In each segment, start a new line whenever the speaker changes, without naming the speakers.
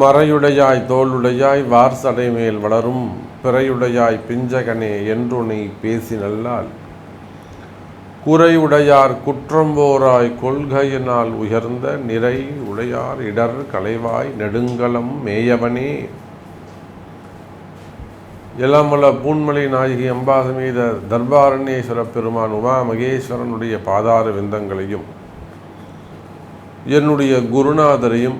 மறையுடையாய் தோளுடையாய் வார்சடை மேல் வளரும் பிறையுடையாய் பிஞ்சகனே என்றுனை பேசி நல்லால் குறையுடையார் குற்றம்போராய் கொள்கையினால் உயர்ந்த நிறை உடையார் இடர் களைவாய் நெடுங்கலம் மேயவனே. எலாமல பூன்மலை நாயகி அம்பாசமேத தர்பாரண்யேஸ்வர பெருமான் உமா மகேஸ்வரனுடைய பாதார விந்தங்களையும் என்னுடைய குருநாதரையும்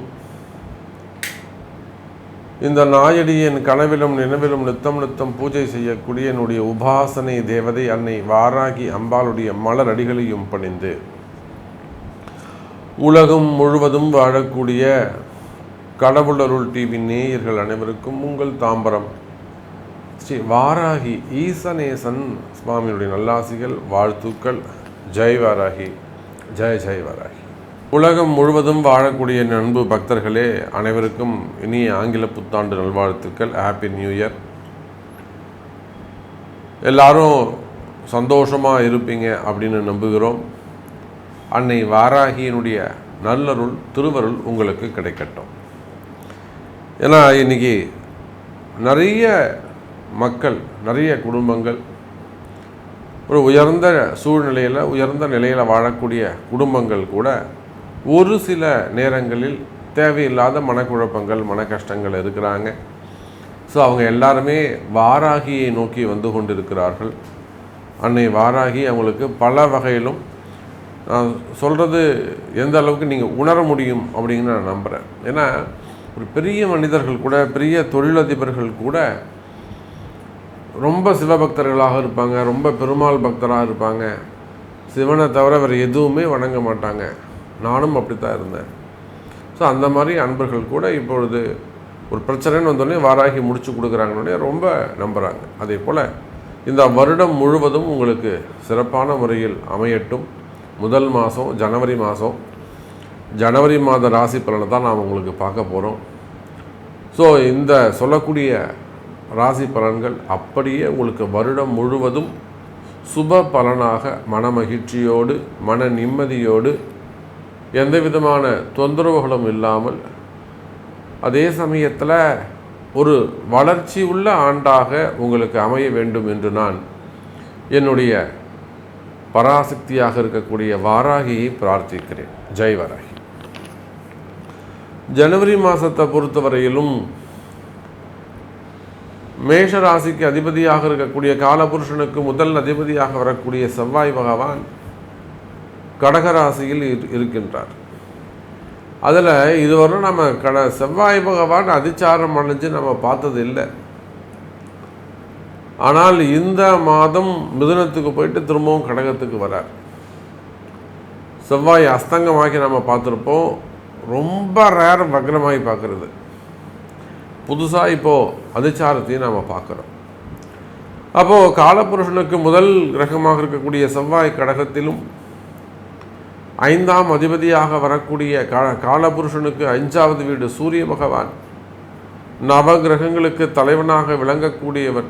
இந்த நாயடியின் கனவிலும் நினைவிலும் நித்தம் பூஜை செய்யக்கூடிய என்னுடைய உபாசனை தேவதை அன்னை வாராகி அம்பாளுடைய மலர் அடிகளையும் பணிந்து உலகம் முழுவதும் வாழக்கூடிய கடவுளருள் டிவி நேயர்கள் அனைவருக்கும் உங்கள் தாம்பரம் ஸ்ரீ வாராகி ஈசனேசன் சுவாமியுடைய நல்லாசிகள், வாழ்த்துக்கள். ஜெய் வாராகி, ஜெய் ஜெய் வாராகி. உலகம் முழுவதும் வாழக்கூடிய அன்பு பக்தர்களே அனைவருக்கும் இனிய ஆங்கில புத்தாண்டு நல்வாழ்த்துக்கள். Happy new year. எல்லாரும் சந்தோஷமாக இருப்பீங்க அப்படின்னு நம்புகிறோம். அன்னை வாராகியினுடைய நல்லருள் திருவருள் உங்களுக்கு கிடைக்கட்டும். ஏன்னா இன்றைக்கி நிறைய மக்கள், நிறைய குடும்பங்கள் ஒரு உயர்ந்த சூழ்நிலையில் உயர்ந்த நிலையில் வாழக்கூடிய குடும்பங்கள் கூட ஒரு சில நேரங்களில் தேவையில்லாத மனக்குழப்பங்கள், மன கஷ்டங்கள் இருக்கிறாங்க. ஸோ அவங்க எல்லாருமே வாராகியை நோக்கி வந்து கொண்டிருக்கிறார்கள். அன்னை வாராகி அவங்களுக்கு பல வகையிலும் நான் சொல்கிறது எந்த அளவுக்கு நீங்கள் உணர முடியும் அப்படின்னு நான் நம்புகிறேன். ஏன்னா ஒரு பெரிய மனிதர்கள் கூட, பெரிய தொழிலதிபர்கள் கூட ரொம்ப சிவபக்தர்களாக இருப்பாங்க, ரொம்ப பெருமாள் பக்தராக இருப்பாங்க. சிவனை தவிர வேறு எதுவுமே வணங்க மாட்டாங்க. நானும் அப்படித்தான் இருந்தேன். ஸோ அந்த மாதிரி அன்பர்கள் கூட இப்பொழுது ஒரு பிரச்சனைன்னு வந்தோடனே வாராகி முடிச்சு கொடுக்குறாங்கன்னே ரொம்ப நம்புகிறாங்க. அதே போல் இந்த வருடம் முழுவதும் உங்களுக்கு சிறப்பான முறையில் அமையட்டும். முதல் மாதம் ஜனவரி மாத ராசி பலனை தான் நாம் உங்களுக்கு பார்க்க போகிறோம். ஸோ இந்த சொல்லக்கூடிய ராசி பலன்கள் அப்படியே உங்களுக்கு வருடம் முழுவதும் சுப பலனாக மன மகிழ்ச்சியோடு, மன நிம்மதியோடு, எந்த விதமான தொந்தரவுகளும் இல்லாமல், அதே சமயத்தில் ஒரு வளர்ச்சி உள்ள ஆண்டாக உங்களுக்கு அமைய வேண்டும் என்று நான் என்னுடைய பராசக்தியாக இருக்கக்கூடிய வாராகியை பிரார்த்திக்கிறேன். ஜெய் வாராகி. ஜனவரி மாதத்தை பொறுத்தவரையிலும் மேஷ ராசிக்கு அதிபதியாக இருக்கக்கூடிய காலபுருஷனுக்கு முதல் அதிபதியாக வரக்கூடிய செவ்வாய் பகவான் கடகராசியில் இருக்கின்றார். அதில் இதுவரை நம்ம செவ்வாய் பகவான் அதிச்சாரம் அடைஞ்சு நம்ம பார்த்தது இல்லை. ஆனால் இந்த மாதம் மிதுனத்துக்கு போயிட்டு திரும்பவும் கடகத்துக்கு வரார். செவ்வாய் அஸ்தங்கமாக்கி நம்ம பார்த்துருப்போம். ரொம்ப ரேர் வக்ரமாகி பார்க்குறது. புதுசாக இப்போது அதிச்சாரத்தையும் நாம் பார்க்குறோம். அப்போது காலபுருஷனுக்கு முதல் கிரகமாக இருக்கக்கூடிய செவ்வாய் கடகத்திலும், 5ஆம் அதிபதியாக வரக்கூடிய காலபுருஷனுக்கு 5வது வீடு சூரிய பகவான், நவ கிரகங்களுக்கு தலைவனாக விளங்கக்கூடியவர்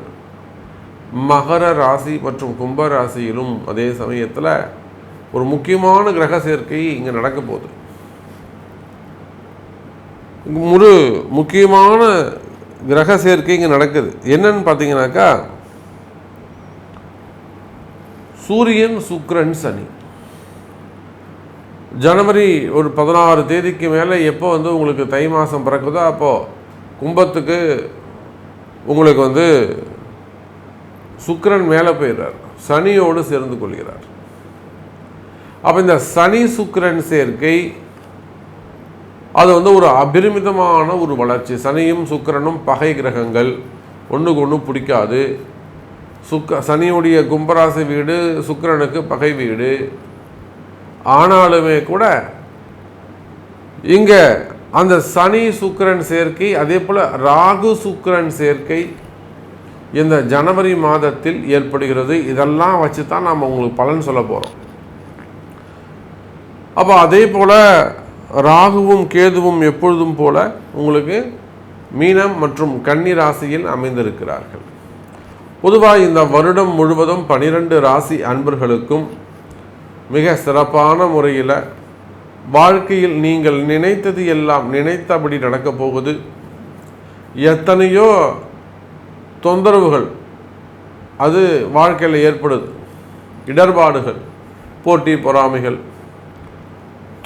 மகர ராசி மற்றும் கும்ப ராசியிலும் அதே சமயத்தில் ஒரு முக்கியமான கிரக சேர்க்கை இங்கே நடக்க போகுது. ஒரு முக்கியமான கிரக சேர்க்கை இங்கே நடக்குது. என்னன்னு பார்த்தீங்கன்னாக்கா, சூரியன், சுக்கிரன், சனி. ஜனவரி ஒரு 16 தேதிக்கு மேலே எப்போ உங்களுக்கு தை மாதம் பிறக்குதோ அப்போது கும்பத்துக்கு உங்களுக்கு சுக்கிரன் மேலே போயிடுறார், சனியோடு சேர்ந்து கொள்கிறார். அப்போ இந்த சனி சுக்கிரன் சேர்க்கை அது ஒரு அபரிமிதமான ஒரு வளர்ச்சி. சனியும் சுக்கிரனும் பகை கிரகங்கள், ஒன்றுக்கு ஒன்று பிடிக்காது. சனியுடைய கும்பராசி வீடு சுக்கிரனுக்கு பகை வீடு. ஆனாலுமே கூட இங்கே அந்த சனி சுக்கிரன் சேர்க்கை, அதே போல் ராகு சுக்கிரன் சேர்க்கை இந்த ஜனவரி மாதத்தில் ஏற்படுகிறது. இதெல்லாம் வச்சு தான் நாம் உங்களுக்கு பலன் சொல்ல போகிறோம். அப்போ அதே போல் ராகுவும் கேதுவும் எப்பொழுதும் போல உங்களுக்கு மீனம் மற்றும் கன்னி ராசியில் அமைந்திருக்கிறார்கள். பொதுவாக இந்த வருடம் முழுவதும் 12 ராசி அன்பர்களுக்கும் மிக சிறப்பான முறையில் வாழ்க்கையில் நீங்கள் நினைத்தது எல்லாம் நினைத்தபடி நடக்கப் போகுது. எத்தனையோ தொந்தரவுகள் அது வாழ்க்கையில் ஏற்படுது. இடர்பாடுகள், போட்டி பொறாமைகள்,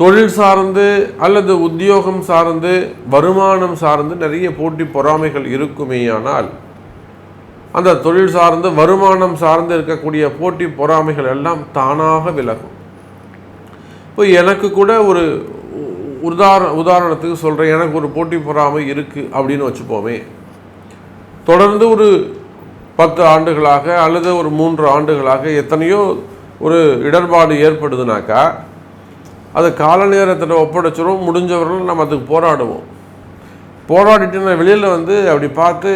தொழில் சார்ந்து அல்லது உத்தியோகம் சார்ந்து, வருமானம் சார்ந்து நிறைய போட்டி பொறாமைகள் இருக்குமேயானால் அந்த தொழில் சார்ந்து வருமானம் சார்ந்து இருக்கக்கூடிய போட்டி பொறாமைகள் எல்லாம் தானாக விலகும். இப்போ எனக்கு கூட ஒரு உதாரணத்துக்கு சொல்கிறேன். எனக்கு ஒரு போட்டி பொறாமை இருக்குது அப்படின்னு வச்சுப்போமே. தொடர்ந்து ஒரு 10 ஆண்டுகளாக அல்லது ஒரு 3 ஆண்டுகளாக எத்தனையோ ஒரு இடர்பாடு ஏற்படுதுனாக்கா அது கால நேரத்தில் ஒப்படைச்சிரும். முடிஞ்சவர்கள் நம்ம அதுக்கு போராடுவோம். போராடிட்டு நான் வெளியில் அப்படி பார்த்து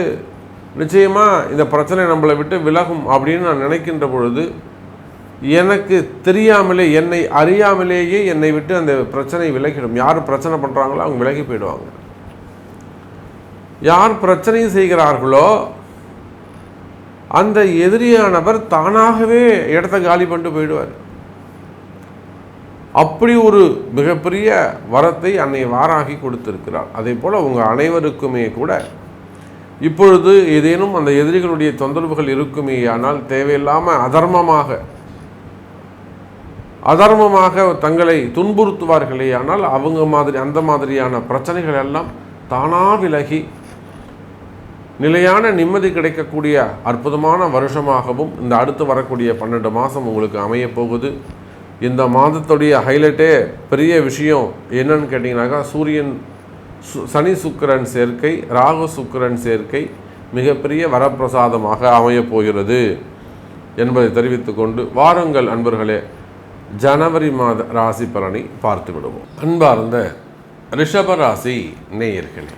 நிச்சயமாக இந்த பிரச்சனை நம்மளை விட்டு விலகும் அப்படின்னு நான் நினைக்கின்ற பொழுது எனக்கு தெரியாமலே, என்னை அறியாமலேயே என்னை விட்டு அந்த பிரச்சனை விலகிடும். யார் பிரச்சனை பண்ணுறாங்களோ அவங்க விலகி போயிடுவாங்க. யார் பிரச்சனை செய்கிறார்களோ அந்த எதிரியானவர் தானாகவே இடத்த காலி பண்ணிட்டு போயிடுவார். அப்படி ஒரு மிகப்பெரிய வரத்தை அன்னை வாராகி கொடுத்திருக்கிறார். அதே போல் உங்கள் அனைவருக்குமே கூட இப்பொழுது ஏதேனும் அந்த எதிரிகளுடைய தொந்தரவுகள் இருக்குமே, ஆனால் தேவையில்லாமல் அதர்மமாக தங்களை துன்புறுத்துவார்களே, ஆனால் அந்த மாதிரியான பிரச்சனைகள் எல்லாம் தானாக விலகி நிலையான நிம்மதி கிடைக்கக்கூடிய அற்புதமான வருஷமாகவும் இந்த அடுத்து வரக்கூடிய 12 மாதம் உங்களுக்கு அமைய போகுது. இந்த மாதத்துடைய ஹைலைட்டே பெரிய விஷயம் என்னன்னு கேட்டிங்கனாக்கா, சனி சுக்கிரன் சேர்க்கை, ராகு சுக்கிரன் சேர்க்கை மிகப்பெரிய வரப்பிரசாதமாக அமையப் போகிறது என்பதை தெரிவித்துக்கொண்டு வாருங்கள் அன்பர்களே, ஜனவரி மாத ராசி பலனை பார்த்து விடுவோம். அன்பார்ந்த ரிஷபராசி நேயர்களே,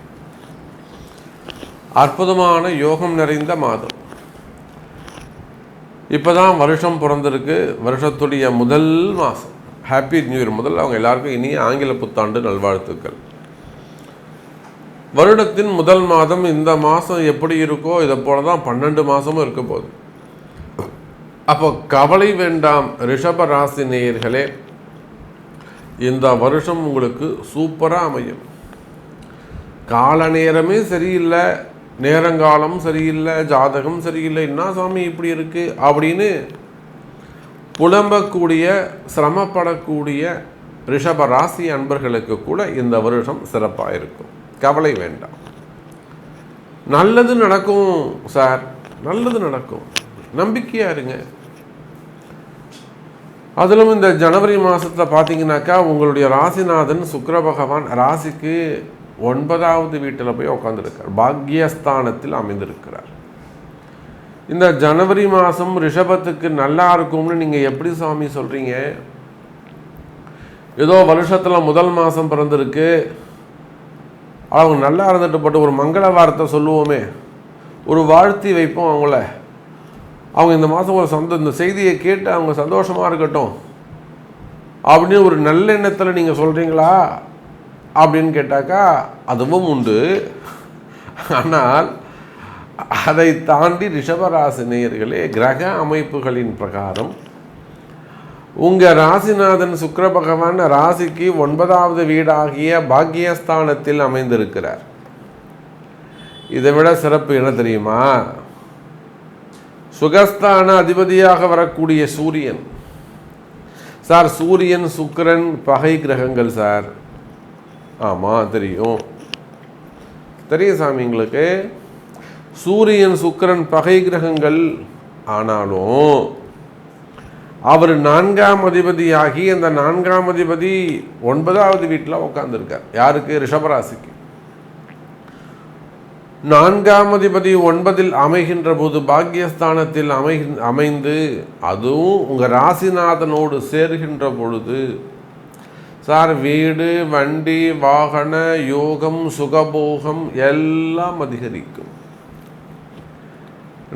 அற்புதமான யோகம் நிறைந்த மாதம். இப்போதான் வருஷம் பிறந்திருக்கு. வருஷத்துடைய முதல் மாதம். Happy new year. முதல்ல அவங்க எல்லாருக்கும் இனிய ஆங்கில புத்தாண்டு நல்வாழ்த்துக்கள். வருடத்தின் முதல் மாதம் இந்த மாதம் எப்படி இருக்கோ இதை போல தான் 12 மாதமும் இருக்க போகுது. அப்போ கவலை வேண்டாம் ரிஷப ராசி நேயர்களே, இந்த வருஷம் உங்களுக்கு சூப்பராக அமையும். கால நேரமே சரியில்லை, நேரங்காலம் சரியில்லை, ஜாதகம் சரியில்லை, என்ன சாமி இப்படி இருக்குது அப்படின்னு புலம்பக்கூடிய சிரமப்படக்கூடிய ரிஷப ராசி அன்பர்களுக்கு கூட இந்த வருஷம் சிறப்பாக இருக்கும். கவலை வேண்டாம். நல்லது நடக்கும் சார், நல்லது நடக்கும், நம்பிக்கையாக இருங்க. அதிலும் இந்த ஜனவரி மாதத்தில் பார்த்தீங்கன்னாக்கா உங்களுடைய ராசிநாதன் சுக்கிர பகவான் ராசிக்கு 9வது வீட்டில் போய் உட்காந்துருக்கார். பாக்யஸ்தானத்தில் அமைந்திருக்கிறார். இந்த ஜனவரி மாதம் ரிஷபத்துக்கு நல்லா இருக்கும்னு நீங்கள் எப்படி சாமி சொல்கிறீங்க? ஏதோ வருஷத்தில் முதல் மாதம் பிறந்திருக்கு, அவங்க நல்லா இருந்துட்டு போட்டு ஒரு மங்கள வார்த்தை சொல்லுவோமே, ஒரு வாழ்த்தி வைப்போம் அவங்கள. அவங்க இந்த மாதம் ஒரு இந்த செய்தியை கேட்டு அவங்க சந்தோஷமாக இருக்கட்டும் அப்படின்னு ஒரு நல்ல எண்ணத்தில் நீங்கள் சொல்கிறீங்களா அப்படின்னு கேட்டாக்கா அதுவும் உண்டு. ஆனால் அதை தாண்டி ரிஷபராசி நேயர்களே, கிரக அமைப்புகளின் பிரகாரம் உங்கள் ராசிநாதன் சுக்கிர பகவான் ராசிக்கு 9வது வீடாகிய பாக்யஸ்தானத்தில் அமைந்திருக்கிறார். இதை விட சிறப்பு என்ன தெரியுமா? சுகஸ்தான அதிபதியாக வரக்கூடிய சூரியன். சார் சூரியன் சுக்கிரன் பகை கிரகங்கள் சார். ஆமாம் தெரியும் சாமி எங்களுக்கு. சூரியன் சுக்கிரன் பகை கிரகங்கள். ஆனாலும் அவர் 4ஆம் அதிபதியாகி அந்த 4ஆம் அதிபதி 9வது வீட்டில் உட்கார்ந்துருக்கார். யாருக்கு? ரிஷபராசிக்கு. 4ஆம் அதிபதி 9இல் அமைகின்ற போது பாக்யஸ்தானத்தில் அமைந்து அதுவும் உங்கள் ராசிநாதனோடு சேர்கின்ற பொழுது சார் வீடு, வண்டி, வாகன யோகம், சுகபோகம் எல்லாம் அதிகரிக்கும்.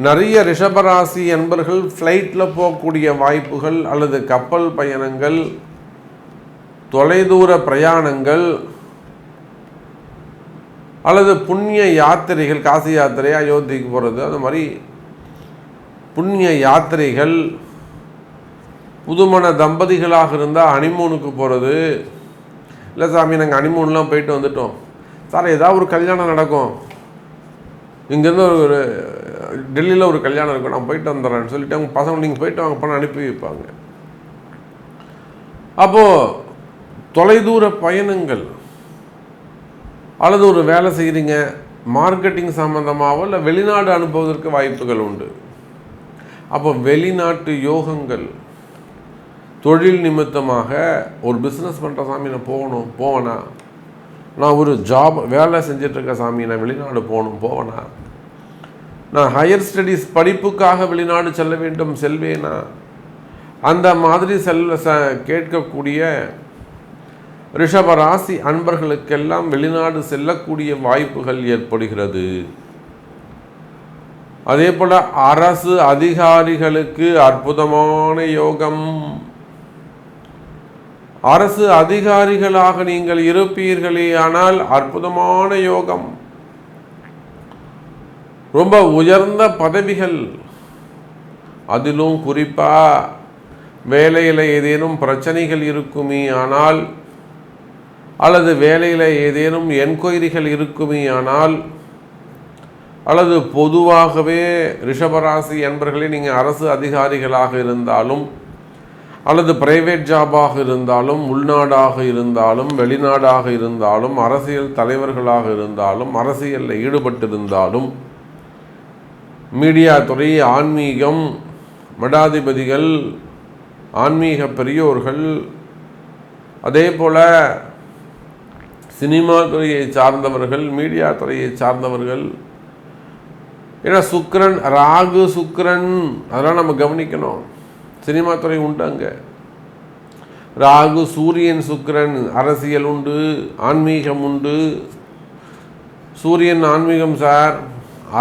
நிறைய ரிஷபராசி என்பர்கள் ஃப்ளைட்டில் போகக்கூடிய வாய்ப்புகள் அல்லது கப்பல் பயணங்கள், தொலைதூர பிரயாணங்கள் அல்லது புண்ணிய யாத்திரைகள், காசி யாத்திரை, அயோத்திக்கு போகிறது, அந்த மாதிரி புண்ணிய யாத்திரைகள், புதுமண தம்பதிகளாக இருந்தால் ஹனிமூனுக்கு போகிறது. இல்லை சாமி நாங்கள் ஹனிமூன்லாம் போயிட்டு வந்துட்டோம் சார், ஏதாவது ஒரு கல்யாணம் நடக்கும் இங்கேருந்து ஒரு டெல்லியில் ஒரு கல்யாணம் இருக்கும், நான் போயிட்டு வந்துடுறேன்னு சொல்லிட்டு அவங்க பசங்க நீங்கள் போயிட்டு வாங்க பணம் அனுப்பி வைப்பாங்க. அப்போது தொலைதூர பயணங்கள் அல்லது ஒரு வேலை செய்கிறீங்க, மார்க்கெட்டிங் சம்மந்தமாகவோ இல்லை வெளிநாடு அனுப்புவதற்கு வாய்ப்புகள் உண்டு. அப்போ வெளிநாட்டு யோகங்கள், தொழில் நிமித்தமாக ஒரு பிஸ்னஸ் பண்ணுற சாமி நான் போவேனா, நான் ஒரு ஜாப் வேலை செஞ்சிட்ருக்க சாமி நான் வெளிநாடு போவேனா, நான் ஹையர் ஸ்டடீஸ் படிப்புக்காக வெளிநாடு செல்ல வேண்டும் செல்வேனா, அந்த மாதிரி கேட்கக்கூடிய ரிஷப ராசி அன்பர்களுக்கெல்லாம் வெளிநாடு செல்லக்கூடிய வாய்ப்புகள் ஏற்படுகிறது. அதே போல் அரசு அதிகாரிகளுக்கு அற்புதமான யோகம். அரசு அதிகாரிகளாக நீங்கள் இருப்பீர்களே ஆனால் அற்புதமான யோகம். ரொம்ப உயர்ந்த பதவிகள், அதிலும் குறிப்பாக வேலையில் ஏதேனும் பிரச்சனைகள் இருக்குமே ஆனால் அல்லது வேலையில் ஏதேனும் என்கொயரிகள் இருக்குமே ஆனால் அல்லது பொதுவாகவே ரிஷபராசி என்பர்களே நீங்கள் அரசு அதிகாரிகளாக இருந்தாலும் அல்லது பிரைவேட் ஜாபாக இருந்தாலும், உள்நாடாக இருந்தாலும், வெளிநாடாக இருந்தாலும், அரசியல் தலைவர்களாக இருந்தாலும், அரசியலில் ஈடுபட்டிருந்தாலும், மீடியா துறை, ஆன்மீகம், மடாதிபதிகள், ஆன்மீக பெரியோர்கள், அதே போல் சினிமா துறையை சார்ந்தவர்கள், மீடியா துறையை சார்ந்தவர்கள், ஏன்னா சுக்கிரன், ராகு சுக்கிரன் அதெல்லாம் நம்ம கவனிக்கணும். சினிமா துறை உண்டு, அங்கே ராகு, சூரியன், சுக்கிரன், அரசியல் உண்டு, ஆன்மீகம் உண்டு. சூரியன் ஆன்மீகம் சார்,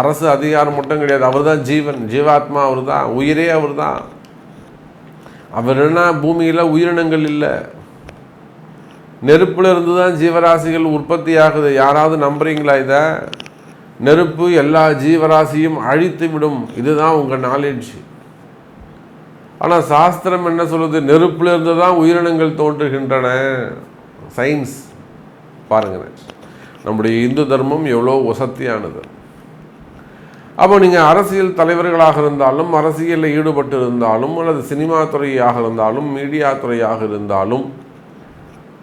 அரசு அதிகாரம் மட்டும் கிடையாது, அவர் தான் ஜீவன், ஜீவாத்மா அவர் தான், உயிரே அவர் தான். அவர் என்ன பூமியில் உயிரினங்கள் இல்லை, நெருப்பில் இருந்து தான் ஜீவராசிகள் உற்பத்தி ஆகுது. யாராவது நம்புறீங்களா இதை? நெருப்பு எல்லா ஜீவராசியும் அழித்து விடும், இதுதான் உங்கள் நாலேஜ். ஆனால் சாஸ்திரம் என்ன சொல்லுது? நெருப்பில் இருந்து தான் உயிரினங்கள் தோன்றுகின்றன. சயின்ஸ் பாருங்களேன், நம்முடைய இந்து தர்மம் எவ்வளோ வசதியானது. அப்போ நீங்கள் அரசியல் தலைவர்களாக இருந்தாலும், அரசியலில் ஈடுபட்டு இருந்தாலும், அல்லது சினிமா துறையாக இருந்தாலும், மீடியா துறையாக இருந்தாலும்,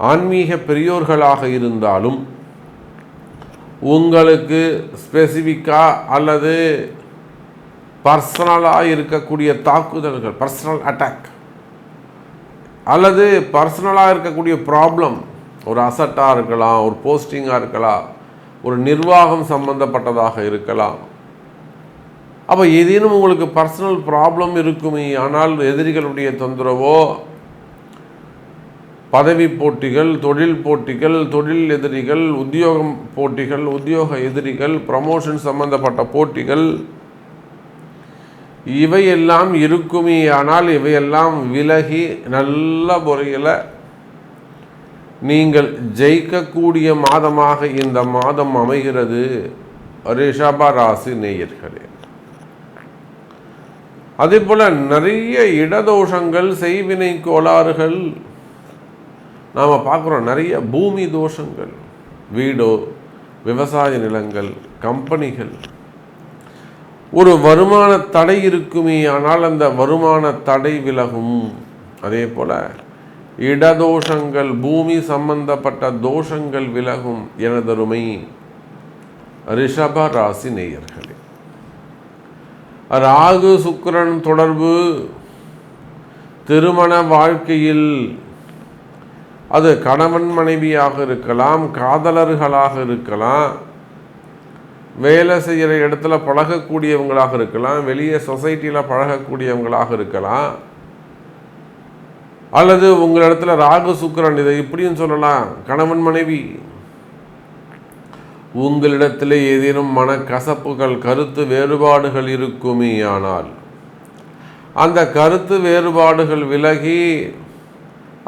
ஆன்மீக பெரியோர்களாக இருந்தாலும், உங்களுக்கு ஸ்பெசிஃபிக்காக அல்லது பர்சனலாக இருக்கக்கூடிய தாக்குதல்கள், பர்சனல் அட்டாக், அல்லது பர்சனலாக இருக்கக்கூடிய ப்ராப்ளம், ஒரு அசட்டாக இருக்கலாம், ஒரு போஸ்டிங்காக இருக்கலாம், ஒரு நிர்வாகம் சம்பந்தப்பட்டதாக இருக்கலாம். அப்போ ஏதேனும் உங்களுக்கு பர்சனல் ப்ராப்ளம் இருக்குமே ஆனால் எதிரிகளுடைய தொந்தரவோ, பதவி போட்டிகள், தொழில் போட்டிகள், தொழில் எதிரிகள், உத்தியோகம் போட்டிகள், உத்தியோக எதிரிகள், ப்ரமோஷன் சம்பந்தப்பட்ட போட்டிகள், இவையெல்லாம் இருக்குமே ஆனால் இவையெல்லாம் விலகி நல்ல முறையில் நீங்கள் ஜெயிக்கக்கூடிய மாதமாக இந்த மாதம் அமைகிறது ரிஷப ராசி நேயர்களே. அதே போல் நிறைய இடதோஷங்கள், செய்வினை கோளாறுகள் நாம் பார்க்குறோம். நிறைய பூமி தோஷங்கள், வீடோ, விவசாய நிலங்கள், கம்பெனிகள், ஒரு வருமான தடை இருக்குமே ஆனால் அந்த வருமான தடை விலகும். அதே போல் இடதோஷங்கள், பூமி சம்பந்தப்பட்ட தோஷங்கள் விலகும். எனதருமை ரிஷப ராசி நேயர்களே, ராகு சுக்கிரன் தொடர்பு திருமண வாழ்க்கையில், அது கணவன் மனைவியாக இருக்கலாம், காதலர்களாக இருக்கலாம், வேலை செய்கிற இடத்துல பழகக்கூடியவங்களாக இருக்கலாம், வெளியே சொசைட்டியில் பழகக்கூடியவங்களாக இருக்கலாம், அல்லது உங்கள் இடத்துல ராகு சுக்கிரன், இதை இப்படியும் சொல்லலாம், கணவன் மனைவி, உங்களிடத்தில் ஏதேனும் மனக்கசப்புகள், கருத்து வேறுபாடுகள் இருக்குமே ஆனால் அந்த கருத்து வேறுபாடுகள் விலகி,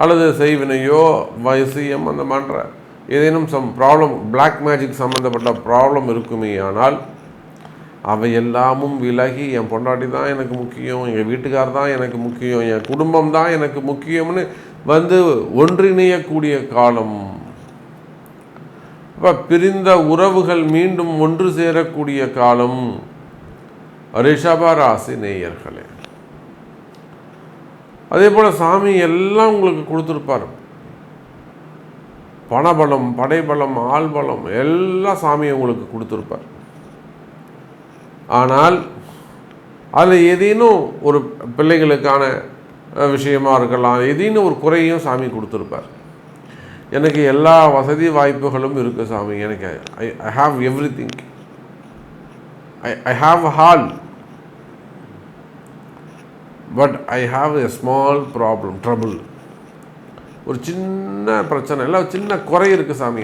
அல்லது செய்வினையோ வசியம் அந்த மாதிரி ஏதேனும் ப்ராப்ளம், பிளாக் மேஜிக் சம்மந்தப்பட்ட ப்ராப்ளம் இருக்குமே ஆனால் அவை எல்லாமும் விலகி, என் பொண்டாட்டி தான் எனக்கு முக்கியம், எங்கள் வீட்டுக்கார் தான் எனக்கு முக்கியம், என் குடும்பம் தான் எனக்கு முக்கியம்னு ஒன்றிணையக்கூடிய காலம். அப்போ பிரிந்த உறவுகள் மீண்டும் ஒன்று சேரக்கூடிய காலம் ரிஷப ராசி நேயர்களே. அதே போல் சாமி எல்லாம் உங்களுக்கு கொடுத்துருப்பார். பணபலம், படைபலம், ஆள்பலம் எல்லாம் சாமி உங்களுக்கு கொடுத்துருப்பார். ஆனால் அதில் ஏதேனும் ஒரு பிள்ளைகளுக்கான விஷயமா இருக்கலாம், ஏதேனும் ஒரு குறையும் சாமி கொடுத்துருப்பார். எனக்கு எல்லா வசதி வாய்ப்புகளும் இருக்குது சாமி, எனக்கு I have every thing, I have hall, but I have a small problem, trouble. ஒரு சின்ன பிரச்சனை இல்லை, சின்ன குறை இருக்குது சாமி,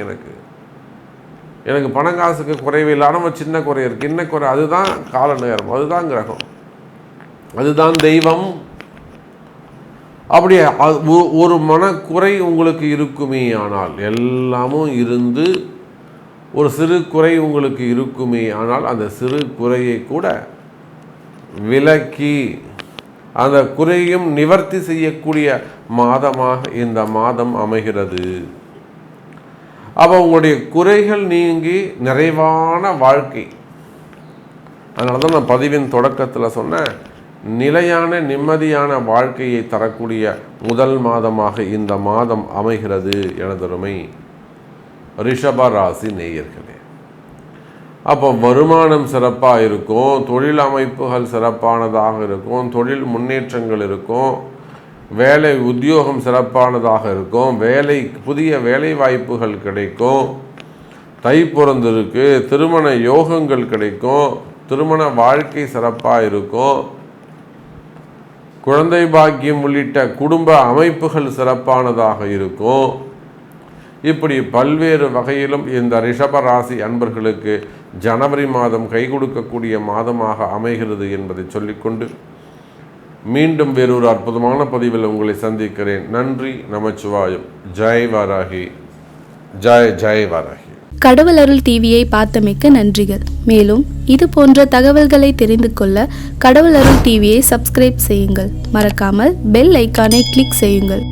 எனக்கு பணம் காசுக்கு குறைவே இல்லை, ஆனால் சின்ன குறை இருக்குது. என்ன குறை? அதுதான் கால நேரம், அதுதான் கிரகம், அதுதான் தெய்வம். அப்படியே ஒரு மனக்குறை உங்களுக்கு இருக்குமே ஆனால், எல்லாமும் இருந்து ஒரு சிறு குறை உங்களுக்கு இருக்குமே ஆனால், அந்த சிறு குறையை கூட விலக்கி அந்த குறையும் நிவர்த்தி செய்யக்கூடிய மாதமாக இந்த மாதம் அமைகிறது. அப்போ உங்களுடைய குறைகள் நீங்கி நிறைவான வாழ்க்கை. அதனால தான் நான் பதிவின் தொடக்கத்தில் சொன்னேன், நிலையான நிம்மதியான வாழ்க்கையை தரக்கூடிய முதல் மாதமாக இந்த மாதம் அமைகிறது எனதருமை ரிஷப ராசி நேயர்களே. அப்போ வருமானம் சிறப்பாக இருக்கும், தொழில் அமைப்புகள் சிறப்பானதாக இருக்கும், தொழில் முன்னேற்றங்கள் இருக்கும், வேலை உத்தியோகம் சிறப்பானதாக இருக்கும், புதிய வேலை வாய்ப்புகள் கிடைக்கும், தை பிறந்திருக்கு, திருமண யோகங்கள் கிடைக்கும், திருமண வாழ்க்கை சிறப்பாக இருக்கும், குழந்தை பாக்கியம் உள்ளிட்ட குடும்ப அமைப்புகள் சிறப்பானதாக இருக்கும். இப்படி பல்வேறு வகையிலும் இந்த ரிஷப ராசி அன்பர்களுக்கு ஜனவரி மாதம் கை கொடுக்கக்கூடிய மாதமாக அமைகிறது என்பதை சொல்லிக்கொண்டு மீண்டும் வேறொரு அற்புதமான பதிவில் உங்களை சந்திக்கிறேன். நன்றி, நமச்சிவாயம். ஜெய் வாராகி, ஜெய் ஜெய் வாராகி.
கடவுள் அருள் டிவியை பார்த்தமைக்கு நன்றிகள். மேலும் இது போன்ற தகவல்களை தெரிந்து கொள்ள கடவுள் அருள் டிவியை சப்ஸ்கிரைப் செய்யுங்கள். மறக்காமல் பெல் ஐக்கானை கிளிக் செய்யுங்கள்.